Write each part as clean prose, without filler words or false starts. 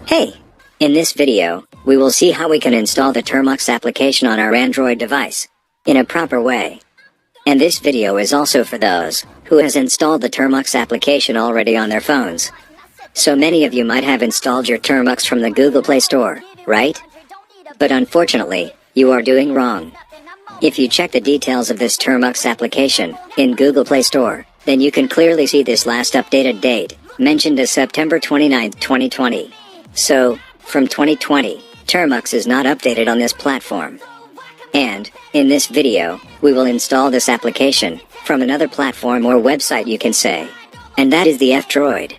Hey! In this video, we will see how we can install the Termux application on our Android device in a proper way. And this video is also for those who has installed the Termux application already on their phones. So many of you might have installed your Termux from the Google Play Store, right? But unfortunately, you are doing wrong. If you check the details of this Termux application in Google Play Store, then you can clearly see this last updated date, mentioned as September 29, 2020. So, from 2020, Termux is not updated on this platform. And, in this video, we will install this application from another platform or website you can say. And that is the Droid.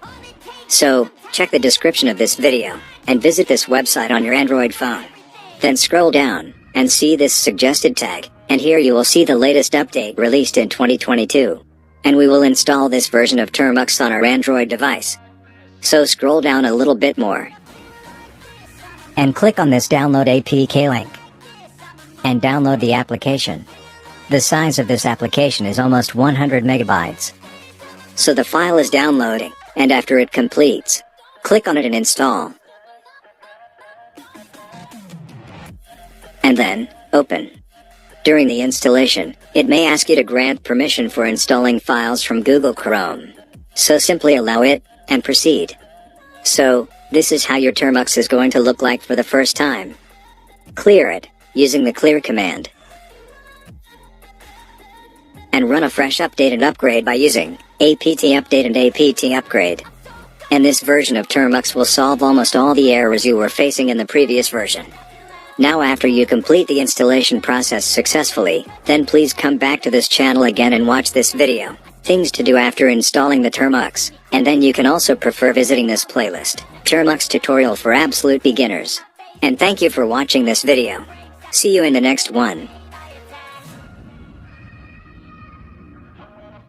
So, check the description of this video, and visit this website on your Android phone. Then scroll down, and see this suggested tag, and here you will see the latest update released in 2022. And we will install this version of Termux on our Android device. So scroll down a little bit more. And click on this download APK link. And download the application. The size of this application is almost 100 megabytes. So the file is downloading, and after it completes, click on it and install. And then, open. During the installation, it may ask you to grant permission for installing files from Google Chrome. So simply allow it, and proceed. So, this is how your Termux is going to look like for the first time. Clear it, using the clear command. And run a fresh update and upgrade by using apt update and apt upgrade. And this version of Termux will solve almost all the errors you were facing in the previous version. Now after you complete the installation process successfully, then please come back to this channel again and watch this video. Things to do after installing the Termux, and then you can also prefer visiting this playlist, Termux tutorial for absolute beginners. And thank you for watching this video. See you in the next one.